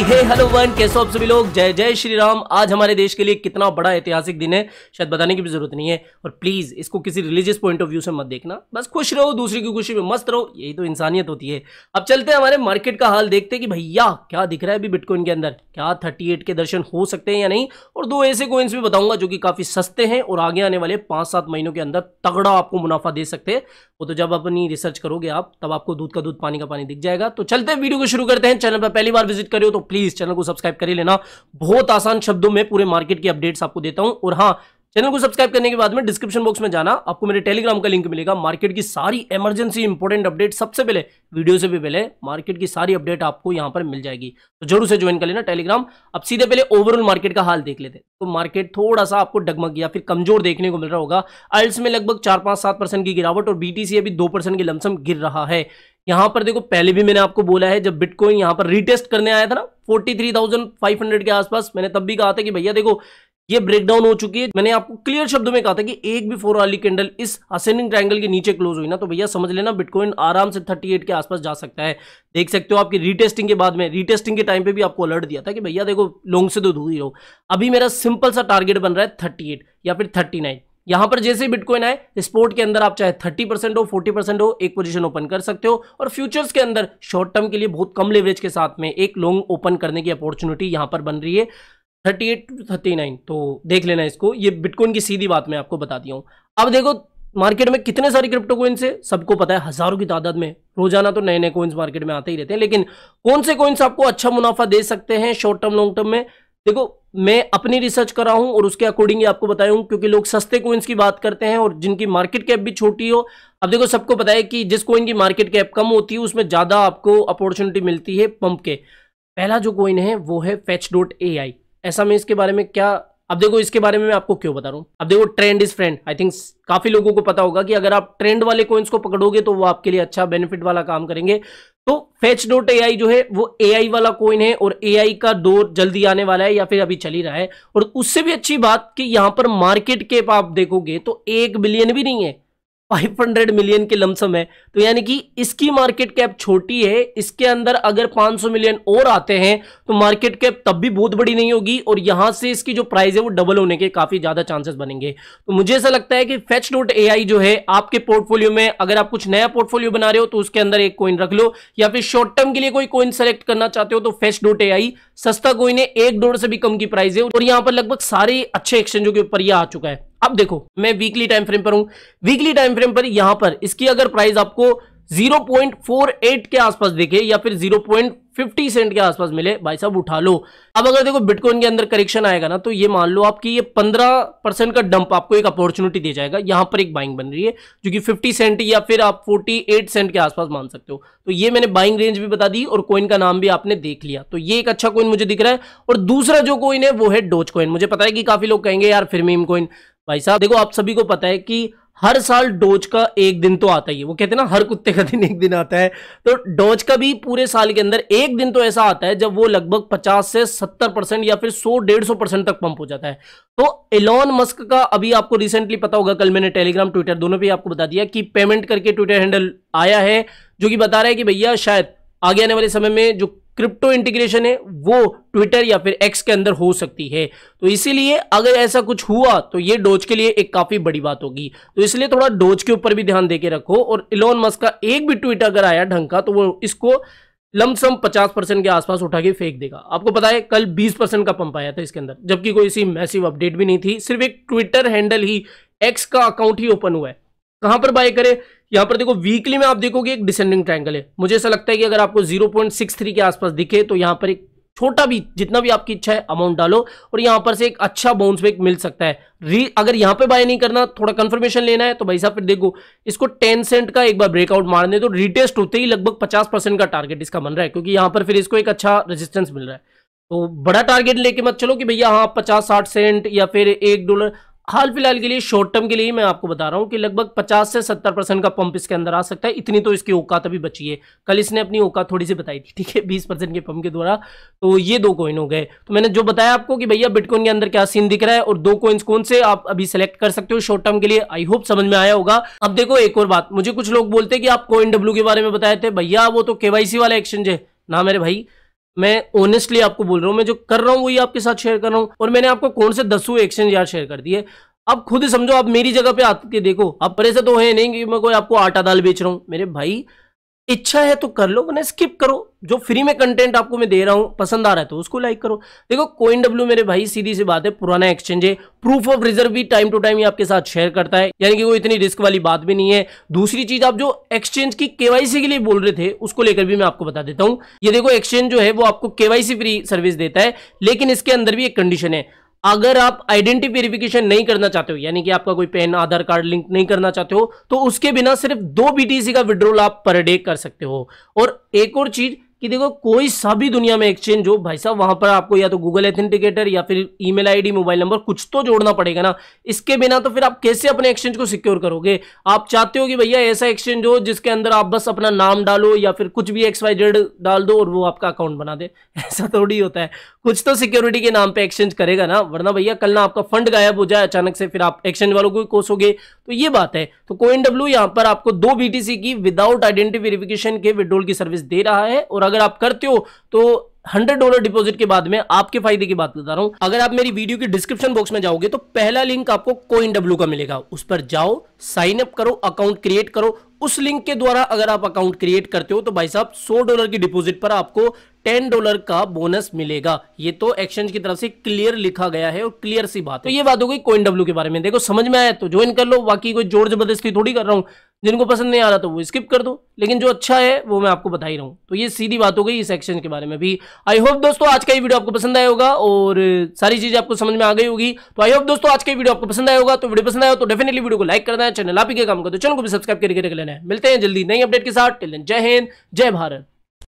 हे hello one, कैसे हो आप सभी लोग। जय जय श्री राम। आज हमारे देश के लिए कितना बड़ा ऐतिहासिक दिन है, शायद बताने की भी जरूरत नहीं है। और प्लीज इसको किसी रिलीजियस पॉइंट ऑफ व्यू से मत देखना, बस खुश रहो, दूसरी की खुशी में मस्त रहो, यही तो इंसानियत होती है। अब चलते हैं हमारे मार्केट का हाल देखते हैं कि भैया क्या दिख रहा है अभी बिटकॉइन के अंदर, क्या 38 के दर्शन हो सकते हैं या नहीं। और दो ऐसे कॉइन्स भी बताऊंगा जो कि काफी सस्ते हैं और आगे आने वाले 5-7 महीनों के अंदर तगड़ा आपको मुनाफा दे सकते हैं। वो तो जब अपनी रिसर्च करोगे आप, तब आपको दूध का दूध पानी का पानी दिख जाएगा। तो चलते हैं, वीडियो को शुरू करते हैं। चैनल पर पहली बार विजिट करियो तो प्लीज चैनल को सब्सक्राइब कर ही लेना। बहुत आसान शब्दों में पूरे मार्केट की अपडेट्स आपको देता हूं। और हाँ, चैनल को सब्सक्राइब करने के बाद में डिस्क्रिप्शन बॉक्स में जाना, आपको मेरे टेलीग्राम का लिंक मिलेगा। मार्केट की सारी इमरजेंसी इंपॉर्टेंट अपडेट सबसे पहले, वीडियो से भी पहले मार्केट की सारी अपडेट आपको यहां पर मिल जाएगी, तो जरूर से ज्वाइन कर लेना टेलीग्राम। अब सीधे पहले ओवरऑल मार्केट का हाल देख लेते हैं। तो मार्केट थोड़ा सा आपको डगमग या फिर कमजोर देखने को मिल रहा होगा। आइल्स में लगभग 4-5-7% की गिरावट और बीटीसी अभी 2% की लमसम गिर रहा है। यहां पर देखो, पहले भी मैंने आपको बोला है, जब बिटकॉइन यहां पर रीटेस्ट करने आया था ना 43,500 के आसपास, मैंने तब भी कहा था कि भैया देखो ये ब्रेकडाउन हो चुकी है। मैंने आपको क्लियर शब्दों में कहा था कि एक भी 4 आवर्ली कैंडल इस असेंडिंग ट्रायंगल के नीचे क्लोज हुई ना, तो भैया समझ लेना बिटकॉइन आराम से 38 के आसपास जा सकता है। देख सकते हो आपकी रीटेस्टिंग के बाद में, रीटेस्टिंग के टाइम पे भी आपको अलर्ट दिया था कि भैया देखो लॉन्ग से तो दूर ही रहो। अभी मेरा सिंपल सा टारगेट बन रहा है 38 या फिर 39। यहां पर जैसे ही बिटकॉइन आए, स्पोर्ट के अंदर आप चाहे 30% हो 40% हो, एक पोजीशन ओपन कर सकते हो। और फ्यूचर्स के अंदर शॉर्ट टर्म के लिए बहुत कम लेवरेज के साथ में एक लॉन्ग ओपन करने की अपॉर्चुनिटी यहां पर बन रही है 38 to 39। तो देख लेना इसको, ये बिटकॉइन की सीधी बात मैं आपको बता दिया हूं। अब देखो मार्केट में कितने सारे क्रिप्टो कॉइन्स है, सबको पता है, हजारों की तादाद में रोजाना तो नए नए कॉइन्स मार्केट में आते ही रहते हैं। लेकिन कौन से कॉइन्स आपको अच्छा मुनाफा दे सकते हैं शॉर्ट टर्म लॉन्ग टर्म में, देखो मैं अपनी रिसर्च कर रहा हूं और उसके अकॉर्डिंग ही आपको बताया हूं। क्योंकि लोग सस्ते कॉइन्स की बात करते हैं और जिनकी मार्केट कैप भी छोटी हो। अब देखो सबको पता है कि जिस कॉइन की मार्केट कैप कम होती है उसमें ज्यादा आपको अपॉर्चुनिटी मिलती है पंप के। पहला जो कॉइन है वो है fetch.ai। ऐसा मैं इसके बारे में क्या, अब देखो इसके बारे में मैं आपको क्यों बता रहा हूं। अब देखो trend is friend, I think काफी लोगों को पता होगा कि अगर आप ट्रेंड वाले कॉइन्स को पकड़ोगे तो वो आपके लिए अच्छा बेनिफिट वाला काम करेंगे। तो fetch.ai जो है वो AI वाला कॉइन है और AI का दौर जल्दी आने वाला है या फिर अभी चल ही रहा है। और उससे भी अच्छी बात कि यहां पर मार्केट कैप आप देखोगे तो 1 बिलियन भी नहीं है, 500 मिलियन के लमसम है। तो यानी कि इसकी मार्केट कैप छोटी है, इसके अंदर अगर 500 मिलियन और आते हैं तो मार्केट कैप तब भी बहुत बड़ी नहीं होगी और यहां से इसकी जो प्राइस है वो डबल होने के काफी ज्यादा चांसेस बनेंगे। तो मुझे ऐसा लगता है कि fetch.ai जो है आपके पोर्टफोलियो में, अगर आप कुछ नया पोर्टफोलियो बना रहे हो तो उसके अंदर एक कॉइन रख लो, या फिर शॉर्ट टर्म के लिए कोई कॉइन सेलेक्ट करना चाहते हो तो fetch.ai सस्ता कॉइन है, $1 से भी कम की प्राइस है। और यहां पर लगभग सारे अच्छे एक्सचेंजों के ऊपर यह आ चुका है। अब देखो मैं वीकली टाइम फ्रेम पर हूं, वीकली टाइम फ्रेम पर यहां पर इसकी अगर प्राइस आपको 0.48 के आसपास दिखे या फिर 0.50 सेंट के आसपास मिले, भाई साहब उठा लो। अब अगर देखो बिटकॉइन के अंदर करेक्शन आएगा ना, तो ये मान लो आपकी ये 15% का डंप आपको एक अपॉर्चुनिटी दे जाएगा। यहां पर एक बाइंग बन रही है जो कि 50 सेंट या फिर आप 48 सेंट के आसपास मान सकते हो। तो ये मैंने बाइंग रेंज भी बता दी और कॉइन का नाम भी आपने देख लिया। तो ये एक अच्छा कॉइन मुझे दिख रहा है। और दूसरा जो कॉइन है वो है डोज कॉइन। मुझे पता है कि काफी लोग कहेंगे यार फिर मीम कॉइन। भाई साहब देखो, आप सभी को पता है कि हर साल डोज का एक दिन तो आता ही है। वो कहते हैं ना हर कुत्ते का दिन एक दिन आता है, तो डोज का भी पूरे साल के अंदर एक दिन तो ऐसा आता है जब वो लगभग 50 से 70% या फिर 100-150% तक पंप हो जाता है। तो एलॉन मस्क का अभी आपको रिसेंटली पता होगा, कल मैंने टेलीग्राम ट्विटर दोनों पे आपको बता दिया कि पेमेंट करके ट्विटर हैंडल आया है जो कि बता रहा है कि भैया शायद आगे आने वाले समय में जो क्रिप्टो इंटीग्रेशन है वो ट्विटर या फिर एक्स के अंदर हो सकती है। तो इसीलिए अगर ऐसा कुछ हुआ तो ये डोज के लिए एक काफी बड़ी बात होगी। तो इसलिए थोड़ा डोज के ऊपर भी ध्यान देके रखो। और इलॉन मस्क का एक भी ट्वीट अगर आया ढंग का तो वो इसको लमसम 50% के आसपास उठा के फेंक देगा। आपको पता है कल 20% का पंप आया था इसके अंदर, जबकि कोई सी मैसिव अपडेट भी नहीं थी, सिर्फ एक ट्विटर हैंडल ही, एक्स का अकाउंट ही ओपन हुआ है। कहां पर बाय करे, यहां पर देखो वीकली में आप देखोगे एक डिसेंडिंग ट्रायंगल है। मुझे ऐसा लगता है कि अगर आपको 0.63 के आसपास दिखे तो यहां पर एक छोटा भी, जितना भी आपकी इच्छा है अमाउंट डालो और यहां पर से एक अच्छा बाउंस बैक मिल सकता है। अगर यहां पे बाय नहीं करना, थोड़ा कंफर्मेशन लेना है तो भाई साहब फिर देखो इसको 10 सेंट का एक बार ब्रेकआउट मारने तो रीटेस्ट होते ही लगभग 50% का टारगेट इसका बन रहा है, क्योंकि यहां पर फिर इसको एक अच्छा रेजिस्टेंस मिल रहा है। तो बड़ा टारगेट लेके मत चलो कि भैया हाँ 50-60 सेंट या फिर $1। हाल फिलहाल के लिए शॉर्ट टर्म के लिए मैं आपको बता रहा हूं कि लगभग 50 से 70% का पंप इसके अंदर आ सकता है। इतनी तो इसकी औकात अभी बची है, कल इसने अपनी औकात थोड़ी सी बताई थी, ठीक है, 20% के पंप के द्वारा। तो ये दो कॉइन हो गए। तो मैंने जो बताया आपको कि भैया बिटकॉइन के अंदर क्या सीन दिख रहा है और दो कॉइन्स कौन से आप अभी सेलेक्ट कर सकते हो शॉर्ट टर्म के लिए, आई होप समझ में आया होगा। अब देखो एक और बात, मुझे कुछ लोग बोलते हैं कि आप CoinW के बारे में बताए थे, भैया वो तो KYC वाला एक्सचेंज है ना मेरे भाई। मैं ऑनेस्टली आपको बोल रहा हूँ, मैं जो कर रहा हूँ वही आपके साथ शेयर कर रहा हूँ। और मैंने आपको कौन से 10 एक्सचेंज यार शेयर कर दिए, आप खुद समझो, आप मेरी जगह पे आके देखो। आप परे से तो है नहीं कि मैं कोई आपको आटा दाल बेच रहा हूँ। मेरे भाई इच्छा है तो कर लो, वरना स्किप करो। जो फ्री में कंटेंट आपको मैं दे रहा हूं, पसंद आ रहा है तो उसको लाइक करो। देखो CoinW मेरे भाई सीधी सी बात है, पुराना एक्सचेंज है, प्रूफ ऑफ रिजर्व भी टाइम टू टाइम आपके साथ शेयर करता है, यानी कि वो इतनी रिस्क वाली बात भी नहीं है। दूसरी चीज, आप जो एक्सचेंज की केवाईसी के लिए बोल रहे थे, उसको लेकर भी मैं आपको बता देता हूं। ये देखो एक्सचेंज जो है वो आपको केवाईसी फ्री सर्विस देता है, लेकिन इसके अंदर भी एक कंडीशन है। अगर आप आइडेंटिटी वेरिफिकेशन नहीं करना चाहते हो, यानी कि आपका कोई पैन आधार कार्ड लिंक नहीं करना चाहते हो, तो उसके बिना सिर्फ 2 BTC का विड्रॉल आप पर डे कर सकते हो। और एक और चीज कि देखो, कोई सा भी दुनिया में एक्सचेंज हो भाई साहब, वहां पर आपको या तो गूगल एथेंटिकेटर या फिर ईमेल आईडी, मोबाइल नंबर कुछ तो जोड़ना पड़ेगा ना। इसके बिना तो फिर आप कैसे अपने एक्सचेंज को सिक्योर करोगे? आप चाहते हो कि भैया ऐसा एक्सचेंज हो जिसके अंदर आप बस अपना नाम डालो या फिर कुछ भी XYZ डाल दो और वो आपका अकाउंट बना दे। ऐसा थोड़ी होता है, कुछ तो सिक्योरिटी के नाम पे एक्सचेंज करेगा ना, वरना भैया कल ना आपका फंड गायब हो जाए अचानक से, फिर आप एक्सचेंज वालों को कोसोगे। तो ये बात है। तो CoinW यहाँ पर आपको 2 BTC की विदाउट आइडेंटिटी वेरिफिकेशन के विड्रॉल की सर्विस दे रहा है। और अगर आप करते हो तो $100 डिपॉजिट के बाद में आपके फायदे की बात बता रहा हूं। अगर आप मेरी वीडियो की डिस्क्रिप्शन बॉक्स में जाओगे तो पहला लिंक आपको CoinW का मिलेगा, उस पर जाओ, साइन अप करो, अकाउंट क्रिएट करो। उस लिंक के द्वारा अगर आप अकाउंट क्रिएट करते हो तो भाई साहब $100 की डिपॉजिट पर आपको $10 का बोनस मिलेगा। ये तो एक्सचेंज की तरफ से क्लियर लिखा गया है और क्लियर सी बात है। तो ये बात हो गई CoinW के बारे में। देखो समझ में आया तो ज्वाइन कर लो, बाकी कोई जोर जबरदस्ती थोड़ी कर रहा हूं। जिनको पसंद नहीं आ रहा तो वो स्किप कर दो, लेकिन जो अच्छा है वो मैं आपको बता ही रहा हूं। तो ये सीधी बात हो गई इस एक्सचेंज के बारे में भी। आई होप दोस्तों आज का ये वीडियो आपको पसंद आया होगा और सारी चीजें आपको समझ में आ गई होगी। तो आई होप दोस्तों आज का वीडियो आपको पसंद आया होगा। तो वीडियो पसंद आया तो डेफिनेटली वीडियो को लाइक करना है, चैनल आप ही के काम कर दो, चैनल को भी सब्सक्राइब करके रख लेना है। मिलते हैं जल्दी नई अपडेट के साथ। टिल देन जय हिंद, जय भारत।